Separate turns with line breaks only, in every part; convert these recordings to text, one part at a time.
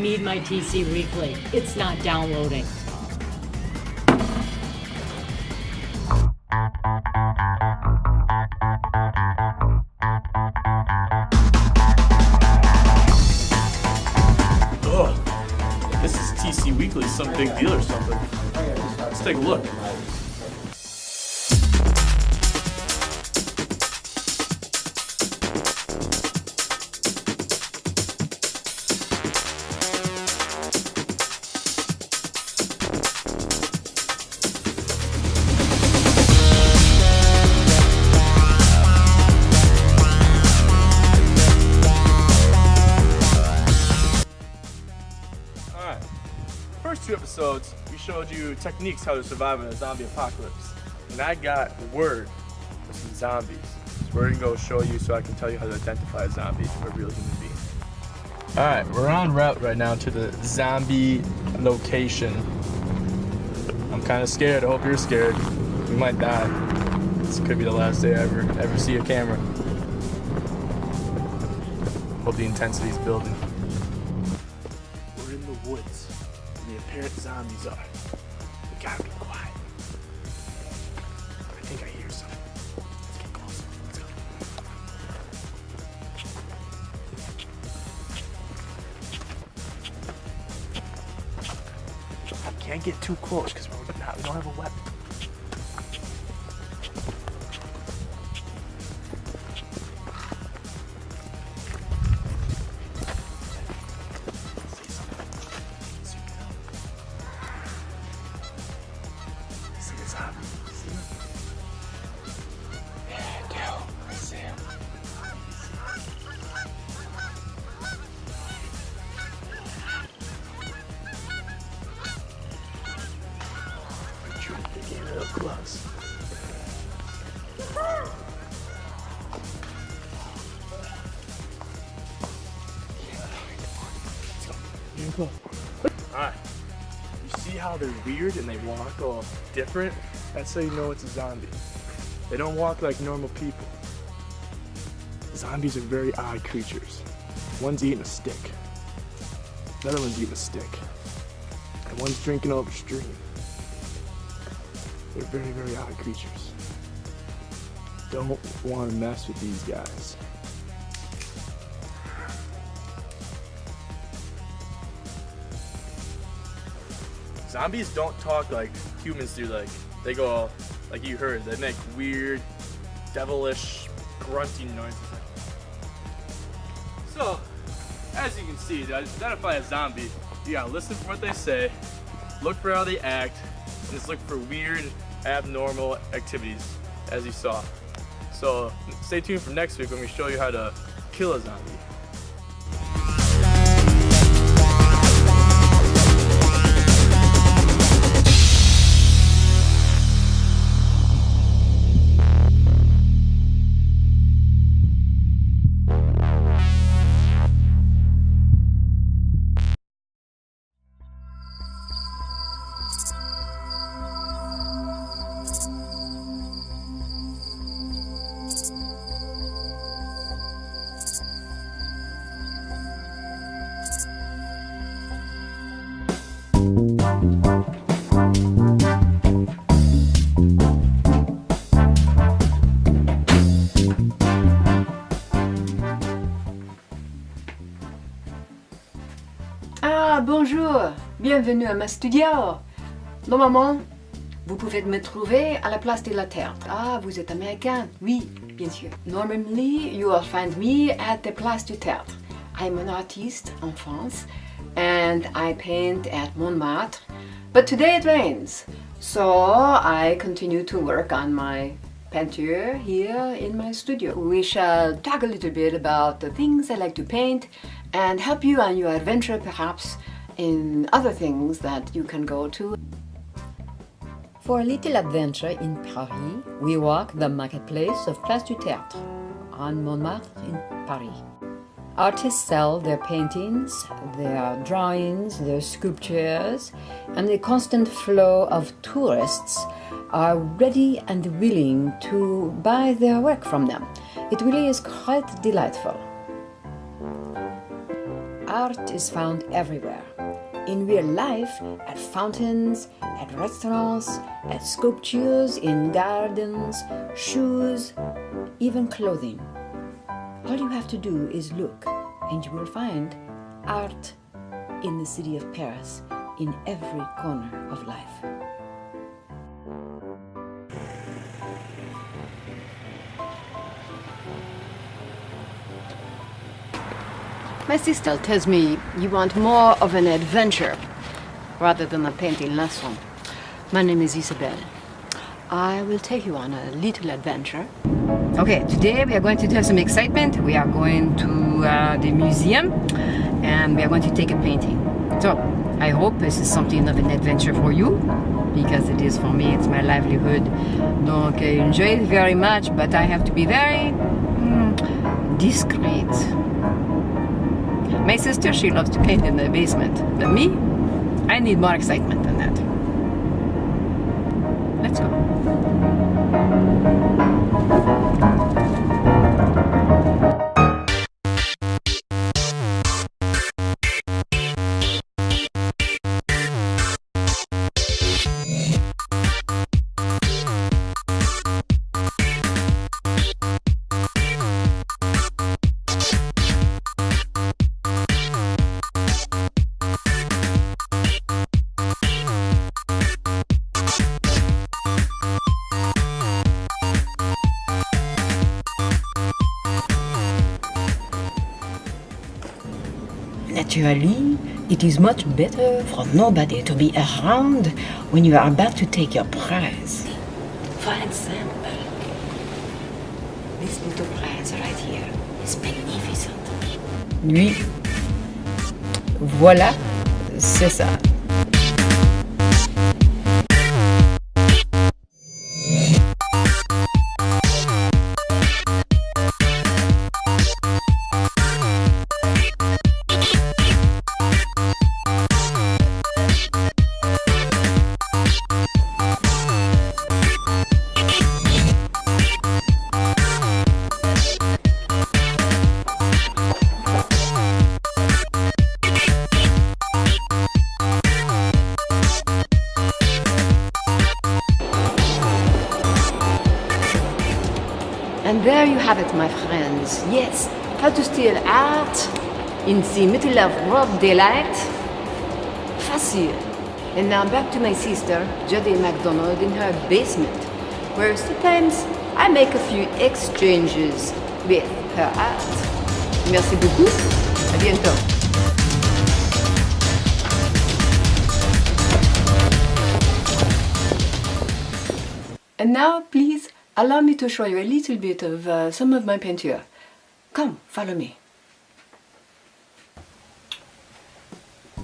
need my TC Weekly. It's not downloading.
Oh, this is TC Weekly, some big deal or something. Let's take a look. Alright, first two episodes, we showed you techniques how to survive in a zombie apocalypse. And I got word for some zombies. So we're gonna go show you so I can tell you how to identify a zombie from a real human being. Alright, we're en route right now to the zombie location. I'm kind of scared. I hope you're scared. We might die. This could be the last day I ever see a camera. Hope the intensity's building. We're in the woods, and the apparent zombies are. We gotta be quiet. I think I hear something. Let's get closer. Let's go. I can't get too close because we don't have a weapon. Close. Alright. You see how they're weird and they walk all different? That's how you know it's a zombie. They don't walk like normal people. Zombies are very odd creatures. One's eating a stick. Another one's eating a stick. And one's drinking over a stream. They're very, very odd creatures. Don't want to mess with these guys. Zombies don't talk like humans do. Like they go, like you heard, they make weird, devilish, grunting noises. So, as you can see, to identify a zombie, you gotta listen for what they say, look for how they act, and just look for weird, abnormal activities, as you saw. So stay tuned for next week when we show you how to kill a zombie.
Ah, bonjour, bienvenue à ma studio. Normalement, vous pouvez me trouver à la place de la Théâtre. Ah, vous êtes américain? Oui, bien sûr. Normally, you will find me at the Place du Théâtre. I'm an artist in France, and I paint at Montmartre. But today it rains, so I continue to work on my painting here in my studio. We shall talk a little bit about the things I like to paint and help you on your adventure, perhaps in other things that you can go to. For a little adventure in Paris, we walk the marketplace of Place du Théâtre on Montmartre in Paris. Artists sell their paintings, their drawings, their sculptures, and the constant flow of tourists are ready and willing to buy their work from them. It really is quite delightful. Art is found everywhere. In real life, at fountains, at restaurants, at sculptures in gardens, shoes, even clothing. All you have to do is look, and you will find art in the city of Paris, in every corner of life. My sister tells me you want more of an adventure rather than a painting lesson. My name is Isabelle. I will take you on a little adventure. Okay, today we are going to have some excitement. We are going to the museum and we are going to take a painting. So, I hope this is something of an adventure for you, because it is for me, it's my livelihood. Donc, I enjoy it very much, but I have to be very discreet. My sister, she loves to paint in the basement, but me, I need more excitement than that. Let's go. Naturally, it is much better for nobody to be around when you are about to take your prize. For example, this little prize right here is magnificent. Lui, voilà, c'est ça. And there you have it, my friends. Yes, how to steal art in the middle of broad daylight. Facile. And now back to my sister, Jody MacDonald, in her basement, where sometimes I make a few exchanges with her art. Merci beaucoup. À bientôt. And now, please, allow me to show you a little bit of some of my painting. Come, follow me.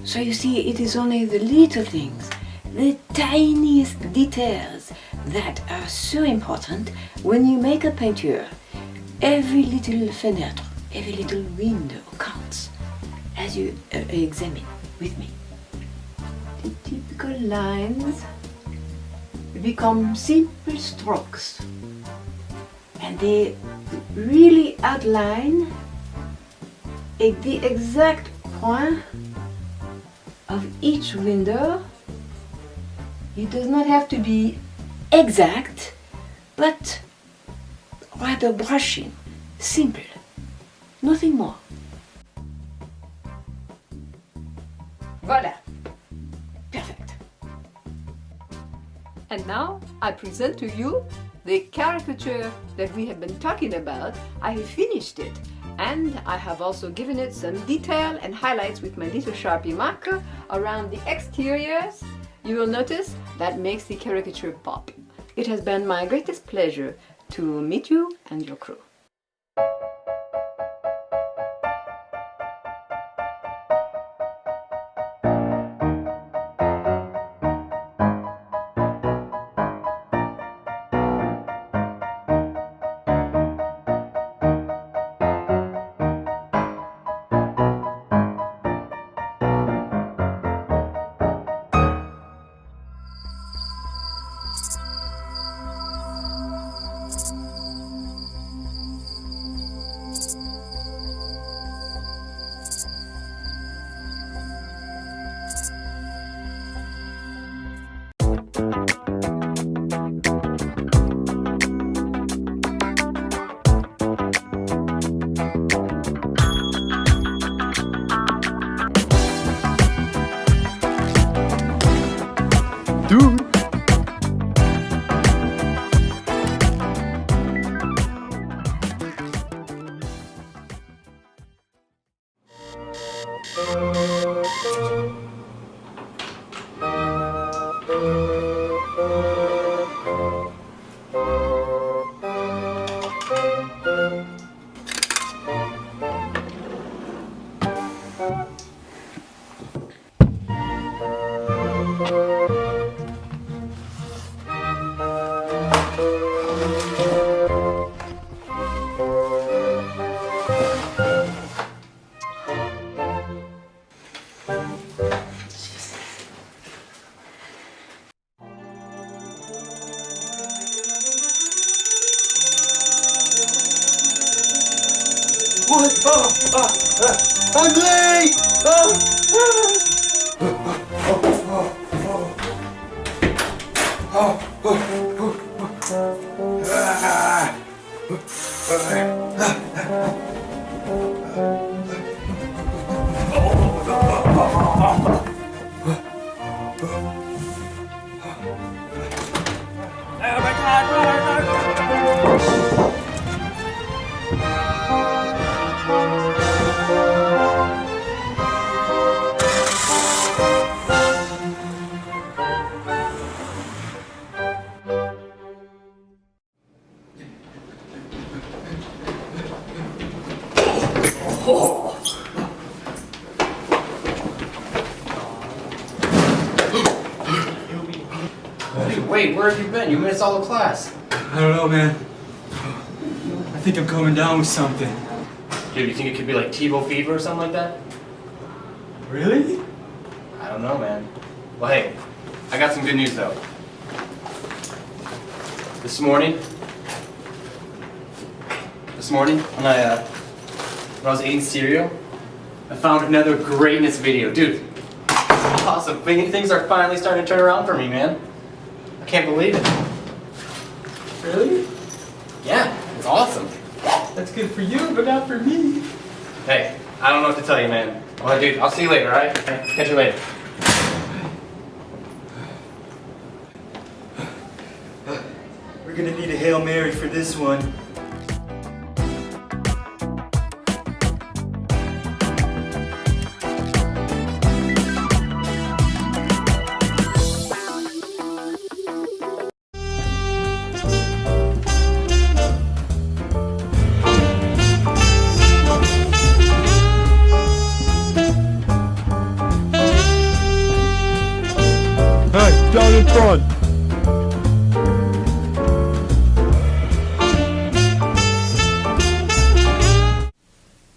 So you see, it is only the little things, the tiniest details that are so important when you make a painting. Every little fenêtre, every little window counts as you examine with me. The typical lines become simple strokes, and they really outline the exact point of each window. It does not have to be exact, but rather brushing, simple, nothing more. Voilà. Perfect. And now I present to you the caricature that we have been talking about. I have finished it, and I have also given it some detail and highlights with my little Sharpie marker around the exteriors. You will notice that makes the caricature pop. It has been my greatest pleasure to meet you and your crew.
Dude. What? I'm late!
Wait, where have you been? You missed all the class.
I don't know, man. I think I'm coming down with something.
Dude, you think it could be like Tebow fever or something like that?
Really?
I don't know, man. Well, hey, I got some good news though. This morning, when I was eating cereal, I found another greatness video. Dude, awesome. Things are finally starting to turn around for me, man. I can't believe it.
Really?
Yeah, it's awesome.
That's good for you, but not for me.
Hey, I don't know what to tell you, man. Well, dude, I'll see you later, alright? Catch you later.
We're gonna need a Hail Mary for this one.
Hey, down in front!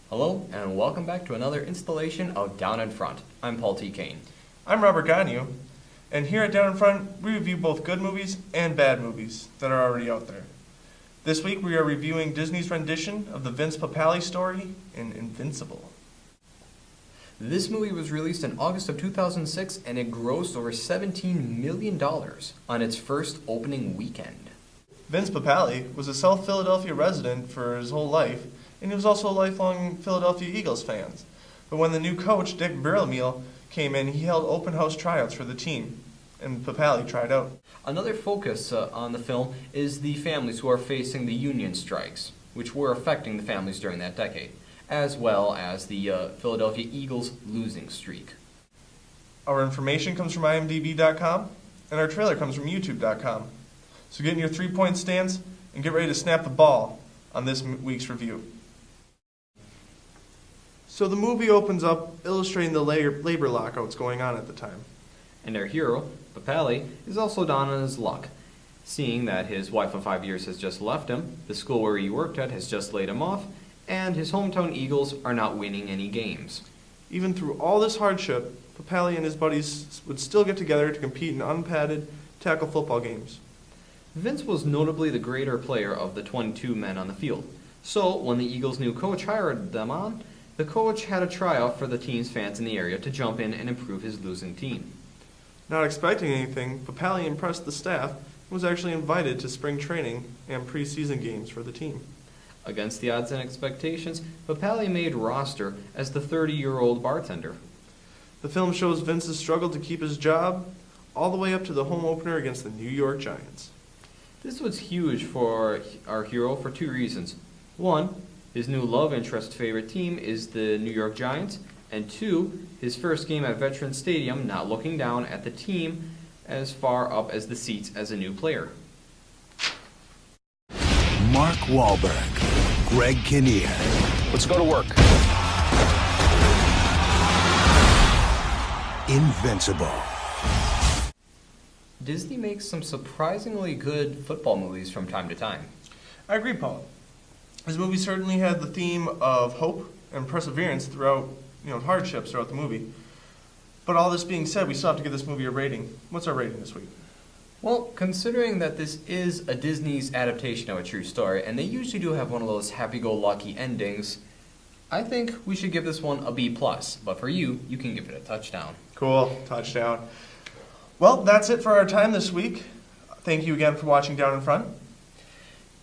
Hello, and welcome back to another installation of Down in Front. I'm Paul T. Kane.
I'm Robert Gagnon, and here at Down in Front, we review both good movies and bad movies that are already out there. This week we are reviewing Disney's rendition of the Vince Papale story in Invincible.
This movie was released in August of 2006, and it grossed over $17 million on its first opening weekend.
Vince Papale was a South Philadelphia resident for his whole life, and he was also a lifelong Philadelphia Eagles fan. But when the new coach, Dick Vermeil, came in, he held open house tryouts for the team, and Papale tried out.
Another focus on the film is the families who are facing the union strikes, which were affecting the families during that decade, as well as the Philadelphia Eagles losing streak.
Our information comes from imdb.com, and our trailer comes from youtube.com. So get in your three-point stance and get ready to snap the ball on this week's review. So the movie opens up illustrating the labor lockouts going on at the time.
And our hero, Papale, is also down on his luck, seeing that his wife of 5 years has just left him, the school where he worked at has just laid him off, and his hometown Eagles are not winning any games.
Even through all this hardship, Papale and his buddies would still get together to compete in unpadded tackle football games.
Vince was notably the greater player of the 22 men on the field, so when the Eagles' new coach hired them on, the coach had a tryout for the team's fans in the area to jump in and improve his losing team.
Not expecting anything, Papali impressed the staff and was actually invited to spring training and preseason games for the team.
Against the odds and expectations, Papali made roster as the 30-year-old bartender.
The film shows Vince's struggle to keep his job all the way up to the home opener against the New York Giants.
This was huge for our hero for two reasons. One, his new love interest favorite team is the New York Giants, and two, his first game at Veterans Stadium, not looking down at the team as far up as the seats as a new player.
Mark Wahlberg, Greg Kinnear.
Let's go to work.
Invincible.
Disney makes some surprisingly good football movies from time to time.
I agree, Paul. This movie certainly had the theme of hope and perseverance throughout, hardships throughout the movie. But all this being said, we still have to give this movie a rating. What's our rating this week?
Well, considering that this is a Disney's adaptation of a true story, and they usually do have one of those happy-go-lucky endings, I think we should give this one a B+. But for you, you can give it a touchdown.
Cool. Touchdown. Well, that's it for our time this week. Thank you again for watching Down in Front.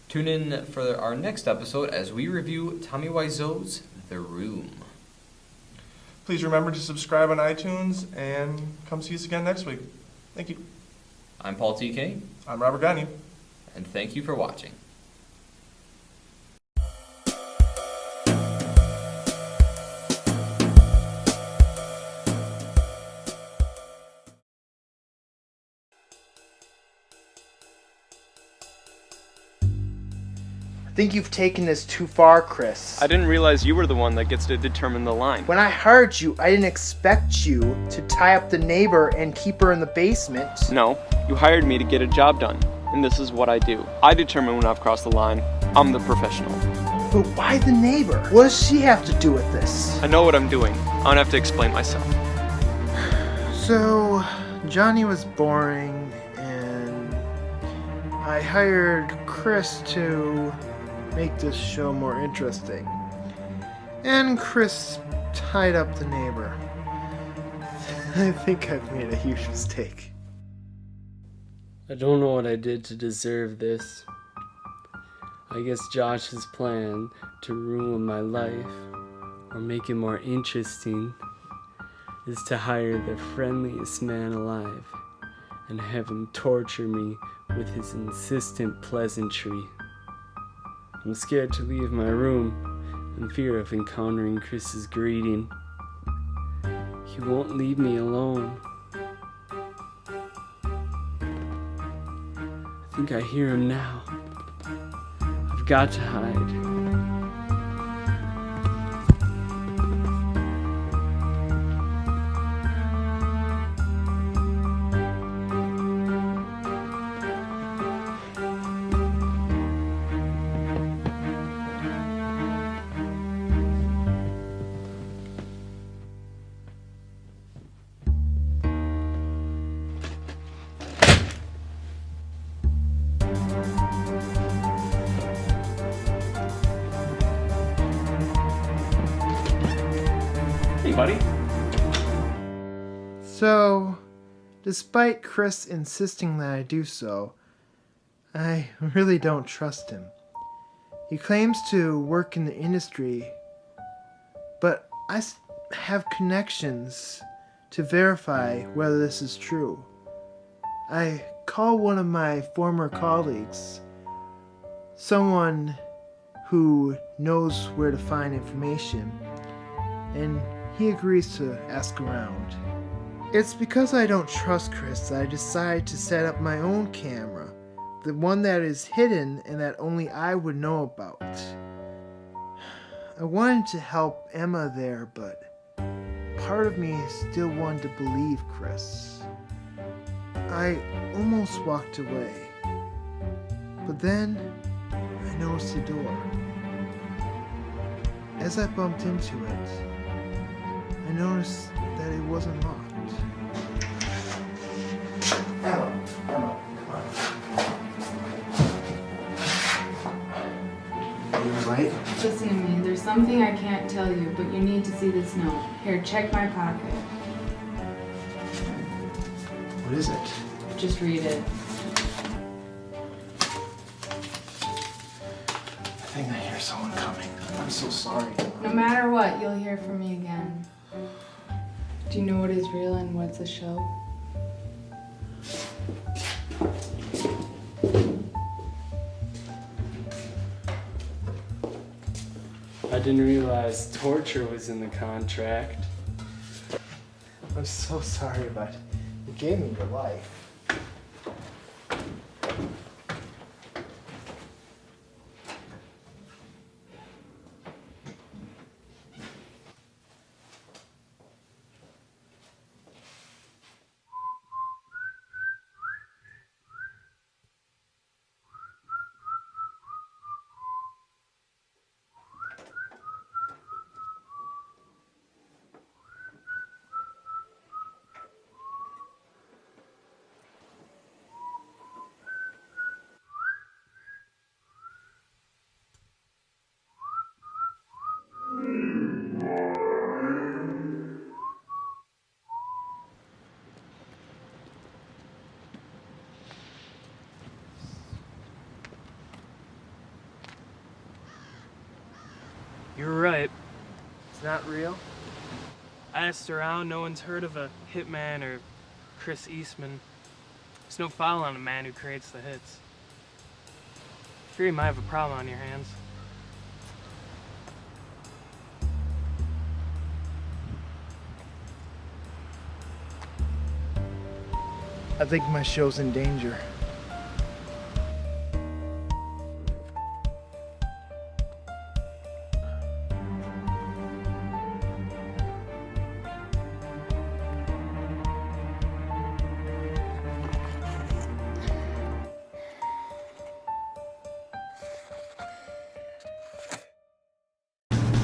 Tune in for our next episode as we review Tommy Wiseau's The Room.
Please remember to subscribe on iTunes and come see us again next week. Thank you.
I'm Paul TK,
I'm Robert Gagne.
and thank you for watching.
I think you've taken this too far, Chris.
I didn't realize you were the one that gets to determine the line.
When I hired you, I didn't expect you to tie up the neighbor and keep her in the basement.
No, you hired me to get a job done, and this is what I do. I determine when I've crossed the line. I'm the professional.
But why the neighbor? What does she have to do with this?
I know what I'm doing. I don't have to explain myself.
So, Johnny was boring, and I hired Chris to make this show more interesting. And Chris tied up the neighbor. I think I've made a huge mistake.
I don't know what I did to deserve this. I guess Josh's plan to ruin my life, or make it more interesting, is to hire the friendliest man alive and have him torture me with his insistent pleasantry. I'm scared to leave my room in fear of encountering Chris's greeting. He won't leave me alone. I think I hear him now. I've got to hide.
Hey, buddy.
So, despite Chris insisting that I do so, I really don't trust him. He claims to work in the industry, but I have connections to verify whether this is true. I call one of my former colleagues, someone who knows where to find information, and he agrees to ask around. It's because I don't trust Chris that I decided to set up my own camera, the one that is hidden and that only I would know about. I wanted to help Emma there, but part of me still wanted to believe Chris. I almost walked away, but then I noticed the door. As I bumped into it, I noticed that it wasn't locked. Emma, come on. Are you alright?
Listen to me, there's something I can't tell you, but you need to see this note. Here, check my pocket.
What is it?
Just read it.
I think I hear someone coming. I'm so sorry.
No matter what, you'll hear from me again. Do you know what is real and what's a show?
I didn't realize torture was in the contract.
I'm so sorry, but you gave me your life.
You're right.
It's not real?
I asked around, no one's heard of a hitman or Chris Eastman. There's no file on a man who creates the hits. I fear you might have a problem on your hands.
I think my show's in danger.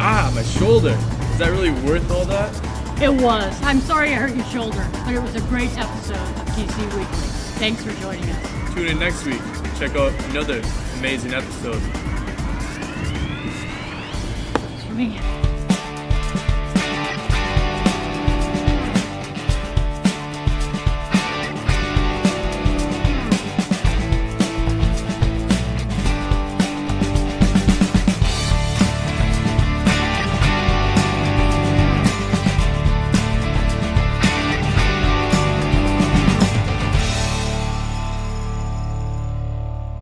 Ah, my shoulder. Is that really worth all that?
It was. I'm sorry I hurt your shoulder, but it was a great episode of TC Weekly. Thanks for joining us.
Tune in next week. Check out another amazing episode.
For me.